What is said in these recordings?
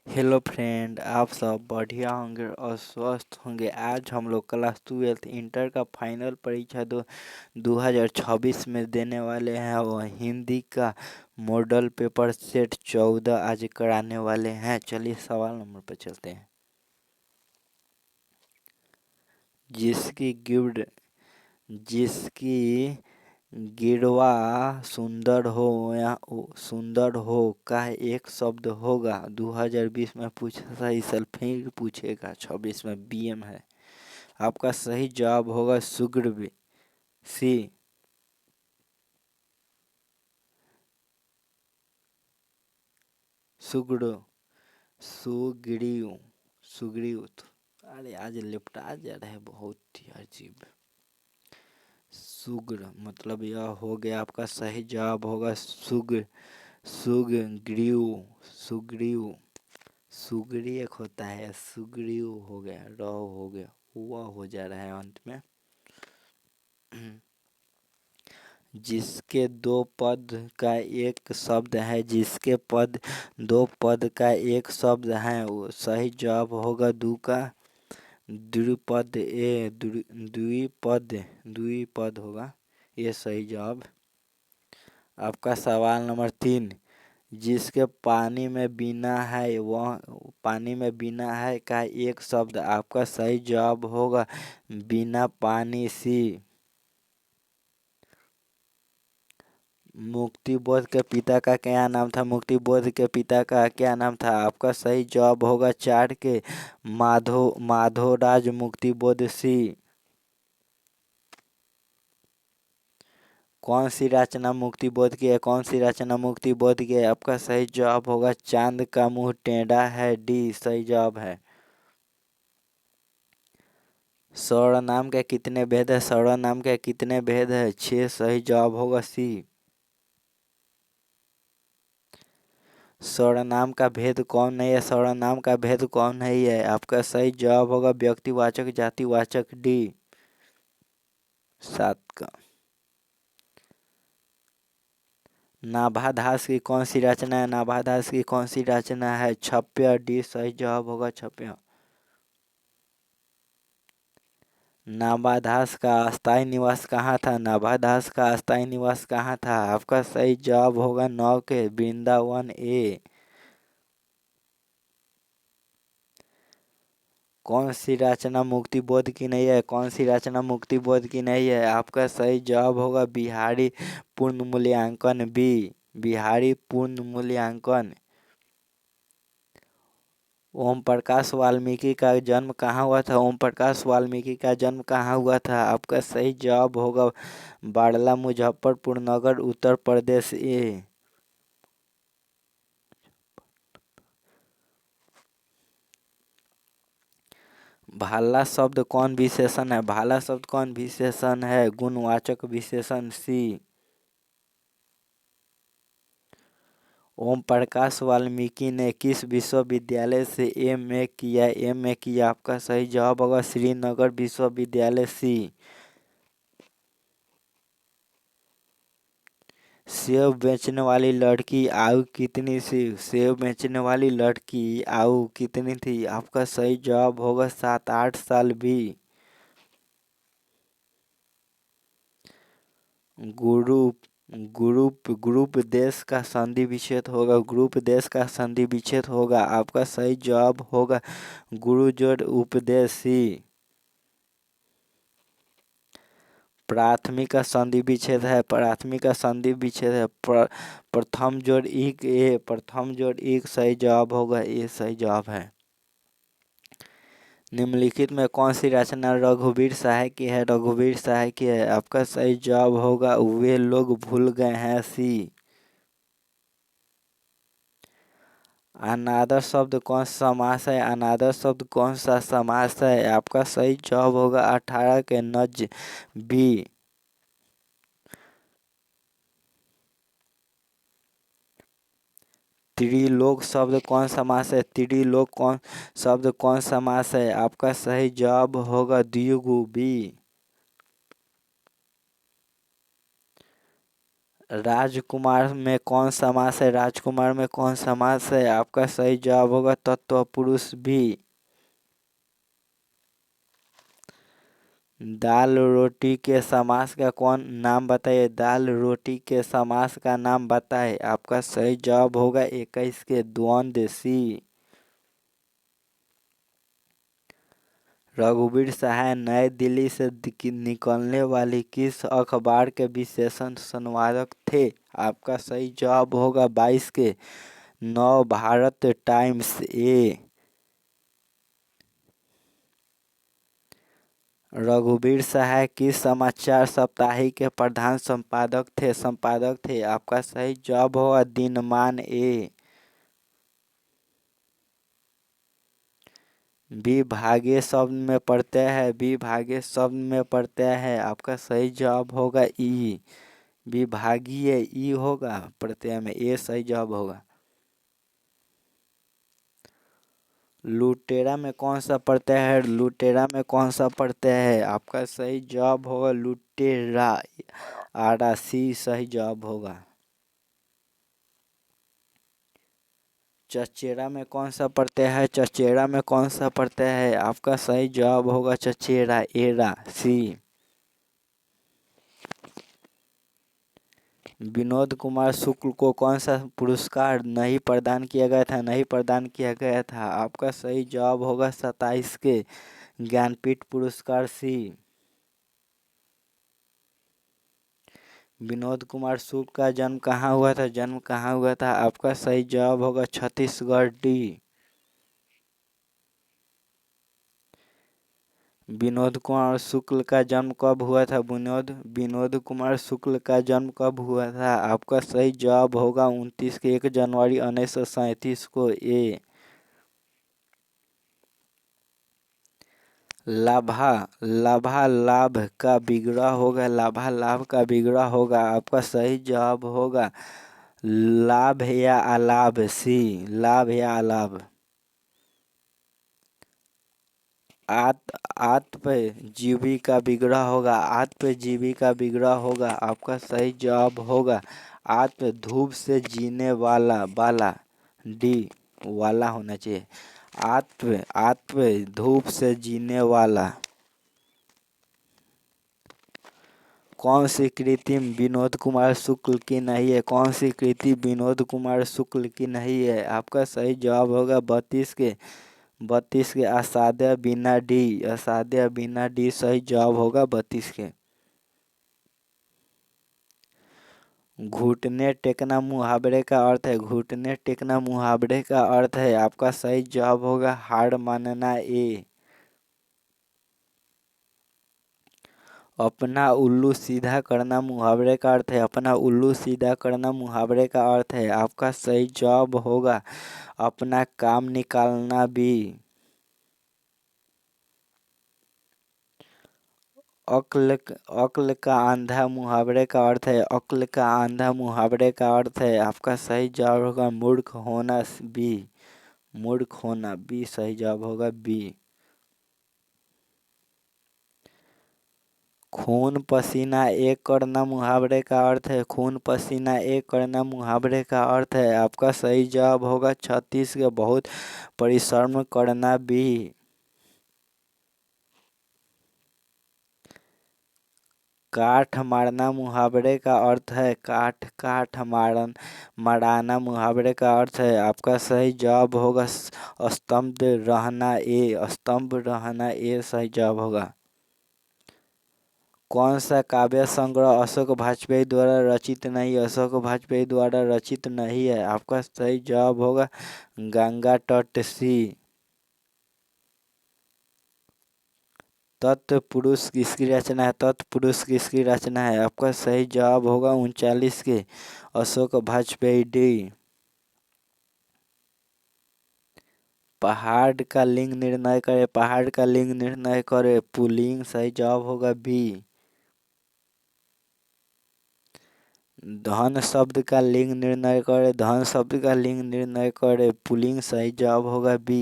Hello friend, आप सब बढ़िया होंगे और स्वस्थ होंगे। आज हम लोग क्लास 12th इंटर का फाइनल परीक्षा 2026 में देने वाले हैं। वो हिंदी का मॉडल पेपर सेट 14 आज कराने वाले हैं। चलिए सवाल नंबर पर चलते हैं। जिसकी गिल्ड जिसकी गिरवा सुंदर हो या सुंदर हो का एक शब्द होगा। 2020 में पूछा था, इस साल फिर पूछेगा। 26 में बीएम है। आपका सही जवाब होगा सुग्रीव। सी सुगड़ो सुग्रीव सुग्रीव। अरे आज लिपटा जा रहा है, बहुत ही अजीब। सुग्र मतलब यह हो गया। आपका सही जवाब होगा सुग्रीव सुग्रीव। सुगरी एक होता है, सुग्रीव हो गया, र हो गया, वह हो जा रहा है अंत में। जिसके दो पद का एक शब्द है, जिसके पद दो पद का एक शब्द है, वो सही जवाब होगा दू का द्विपद। द्विपद होगा ये सही जवाब। आपका सवाल नंबर 3। जिसके पानी में बीना है, वह पानी में बीना है का एक शब्द। आपका सही जवाब होगा बिना पानी। सी मुक्तिबोध के पिता का क्या नाम था? मुक्तिबोध के पिता का क्या नाम था? आपका सही जवाब होगा 4 के माधोराज मुक्तिबोध। सी कौन सी रचना मुक्तिबोध की है? कौन सी रचना मुक्तिबोध की है? आपका सही जवाब होगा चांद का मुंह टेढ़ा है। डी सही जवाब है। सर्वनाम के कितने भेद है? सर्वनाम के कितने भेद है? 6 सही जवाब होगा सी। सर्वनाम का भेद कौन नहीं है? सर्वनाम का भेद कौन नहीं है? आपका सही जवाब होगा व्यक्तिवाचक जातिवाचक। डी 7 का। नाभादास की कौन सी रचना है? नाभादास की कौन सी रचना है? छप्य। डी सही जवाब होगा छप्य। नाभादास का अस्थायी निवास कहाँ था? नाभादास का अस्थायी निवास कहाँ था? आपका सही जवाब होगा 9 के वृंदावन। ए कौन सी रचना मुक्तिबोध की नहीं है? कौन सी रचना मुक्तिबोध की नहीं है? आपका सही जवाब होगा बिहारी पूर्ण मूल्यांकन। बी बिहारी पूर्ण मूल्यांकन। ओम प्रकाश वाल्मीकि का जन्म कहाँ हुआ था? ओम प्रकाश वाल्मीकि का जन्म कहाँ हुआ था? आपका सही जवाब होगा बाड़ला मुजफ्फरपुर नगर उत्तर प्रदेश। ए भाला शब्द कौन विशेषण है? भाला शब्द कौन विशेषण है? गुणवाचक विशेषण। सी ओम प्रकाश वाल्मीकि ने किस विश्वविद्यालय से एमए किया? एमए किया। आपका सही जवाब होगा श्रीनगर विश्वविद्यालय। सी सेब बेचने वाली लड़की आयु कितनी थी? सेब बेचने वाली लड़की आयु कितनी थी? आपका सही जवाब होगा 7-8 साल। भी ग्रुप ग्रुप देश का संधि विच्छेद होगा। ग्रुप देश का संधि विच्छेद होगा। आपका सही जवाब होगा गुरु जोड़ उपदेश। सी प्राथमिक का संधि विच्छेद है। प्राथमिक का संधि विच्छेद है। प्रथम जोड़ एक। ए प्रथम जोड़ एक सही जवाब होगा। ये सही जवाब है। निम्नलिखित में कौन सी रचना रघुवीर सहाय की है? रघुवीर सहाय की है। आपका सही जवाब होगा वे लोग भूल गए हैं। सी अनादर शब्द कौन सा समास है? अनादर शब्द कौन सा समास है? आपका सही जवाब होगा 18 के नज। बी त्रिलोक शब्द कौन समास है? त्रिलोक कौन शब्द कौन समास है? आपका सही जवाब होगा द्विगु। बी राजकुमार में कौन समास है? राजकुमार में कौन समास है? आपका सही जवाब होगा तत्पुरुष भी। दाल रोटी के समास का कौन नाम बताइए? दाल रोटी के समास का नाम बताए। आपका सही जवाब होगा 21 के द्वंद्व सी। रघुवीर सहाय नई दिल्ली से निकलने वाली किस अखबार के विशेषण संपादक थे? आपका सही जवाब होगा 22 के नव भारत टाइम्स ए। रघुवीर सहाय किस समाचार साप्ताहिक के प्रधान संपादक थे? आपका सही जवाब होगा दिनमान ए। विभागीय शब्द में प्रत्यय है। विभागीय शब्द में प्रत्यय है। आपका सही जवाब होगा ई। विभागीय ई होगा, प्रत्यय में ए सही जवाब होगा। लुटेरा में कौन सा प्रत्यय है? लुटेरा में कौन सा प्रत्यय है? आपका सही जवाब होगा लुटेरा, आरा सी सही जवाब होगा। चचेरा में कौन सा प्रत्यय है? चचेरा में कौन सा प्रत्यय है? आपका सही जवाब होगा चचेरा, एरा सी। विनोद कुमार शुक्ल को कौन सा पुरस्कार नहीं प्रदान किया गया था? नहीं प्रदान किया गया था। आपका सही जवाब होगा 27 के ज्ञानपीठ पुरस्कार सी। विनोद कुमार शुक्ल का जन्म कहाँ हुआ था? जन्म कहाँ हुआ था? आपका सही जवाब होगा छत्तीसगढ़ डी। विनोद कुमार शुक्ल का जन्म कब हुआ था? विनोद कुमार शुक्ल का जन्म कब हुआ था? आपका सही जवाब होगा 29 के 1 जनवरी 1937 को ए। लाभा लाभ का विग्रह होगा। लाभा लाभ का विग्रह होगा। आपका सही जवाब होगा लाभ या अलाभ सी। लाभ या अलाभ। आत्म जीवी का विग्रह होगा। आत्मजीवी का विग्रह होगा। आपका सही जवाब होगा आत्म धूप से जीने वाला डी वाला होना चाहिए। आत्म धूप से जीने वाला। कौन सी कृति विनोद कुमार शुक्ल की नहीं है? कौन सी कृति विनोद कुमार शुक्ल की नहीं है? आपका सही जवाब होगा 32 के असाध्य बिना डी। असाध्य बिना डी सही जवाब होगा 32 के। घुटने टेकना मुहावरे का अर्थ है। घुटने टेकना मुहावरे का अर्थ है। आपका सही जवाब होगा हार मानना ए। अपना उल्लू सीधा करना मुहावरे का अर्थ है। अपना उल्लू सीधा करना मुहावरे का अर्थ है। आपका सही जवाब होगा अपना काम निकालना भी। अक्ल का अंधा मुहावरे का अर्थ है। अक्ल का अंधा मुहावरे का अर्थ है। आपका सही जवाब होगा मूर्ख होना बी। मूर्ख होना बी सही जवाब होगा बी। खून पसीना एक करना मुहावरे का अर्थ है। खून पसीना एक करना मुहावरे का अर्थ है। आपका सही जवाब होगा 36 के बहुत परिश्रम करना भी। काठ मारना मुहावरे का अर्थ है। काठ मारना मुहावरे का अर्थ है। आपका सही जवाब होगा स्तंभ रहना ए। स्तंभ रहना ए सही जवाब होगा। कौन सा काव्य संग्रह अशोक वाजपेयी द्वारा रचित नहीं है? अशोक वाजपेयी द्वारा रचित नहीं है। आपका सही जवाब होगा गंगा तट सी। तत्पुरुष किसकी रचना है? तत्पुरुष किसकी रचना है? आपका सही जवाब होगा 39 के अशोक वाजपेयी डी। पहाड़ का लिंग निर्णय करे। पहाड़ का लिंग निर्णय करे पुल्लिंग सही जवाब होगा बी। धन शब्द का लिंग निर्णय करे। धन शब्द का लिंग निर्णय करे पुल्लिंग सही जवाब होगा बी।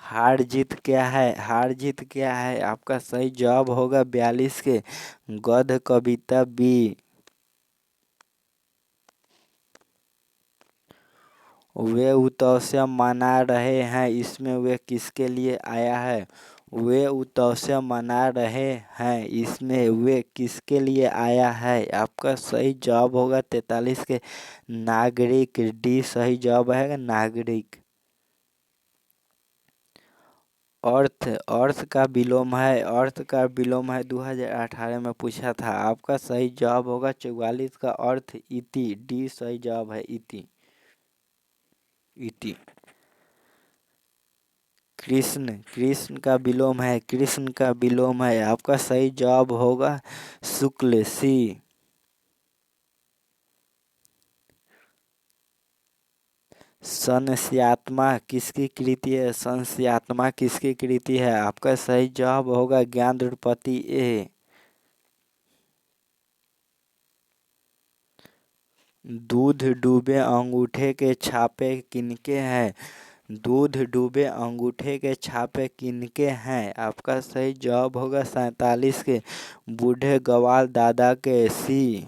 हार जीत क्या है? हार जीत क्या है? आपका सही जवाब होगा 42 के गद्य कविता बी। वे उत्सव मना रहे हैं, इसमें वे किसके लिए आया है? वे उत्सव मना रहे हैं, इसमें वे किसके लिए आया है? आपका सही जवाब होगा 43 के नागरिक, डी सही जवाब है नागरिक। अर्थ, अर्थ का विलोम है, अर्थ का विलोम है 2018 में पूछा था। आपका सही जवाब होगा 44 का अर्थ इति, डी सही जवाब है इति, इति। कृष्ण, कृष्ण का विलोम है, कृष्ण का विलोम है। आपका सही जवाब होगा शुक्ल, सी। संस्यात्मा किसकी कृति है? संस्यात्मा किसकी कृति है? आपका सही जवाब होगा ज्ञान द्रुपति, ए। दूध डूबे अंगूठे के छापे किनके हैं? दूध डूबे अंगूठे के छापे किनके हैं? आपका सही जवाब होगा 47 के बूढ़े गवाल दादा के, सी।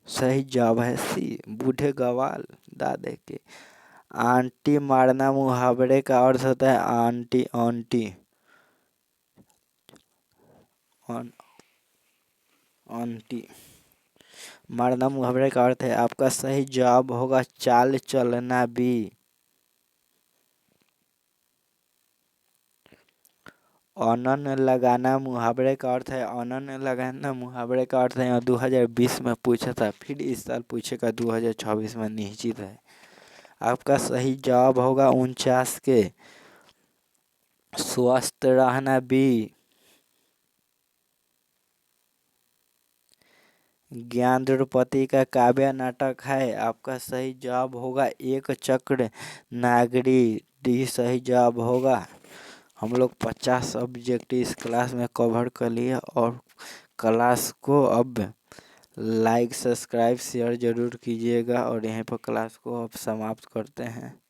सही जवाब है सी, बूढ़े गवाल दादे के। आंटी मारना मुहावरे का अर्थ होता है आंटी, आंटी, आंटी मारना मुहावरे का अर्थ है। आपका सही जवाब होगा चाल चलना, बी। अनन लगाना मुहावरे का अर्थ है, अनन लगाना मुहावरे का अर्थ है 2020 में पूछा था, फिर इस साल पूछेगा 2024 में निश्चित है। आपका सही जवाब होगा 49 के स्वस्थ रहना, बी। ज्ञान द्रौपदी का काव्य नाटक है। आपका सही जवाब होगा एक चक्र नागरी, डी सही जवाब होगा। हम लोग 50 सब्जेक्ट इस क्लास में कवर कर लिए और क्लास को अब लाइक सब्सक्राइब शेयर जरूर कीजिएगा और यहीं पर क्लास को अब समाप्त करते हैं।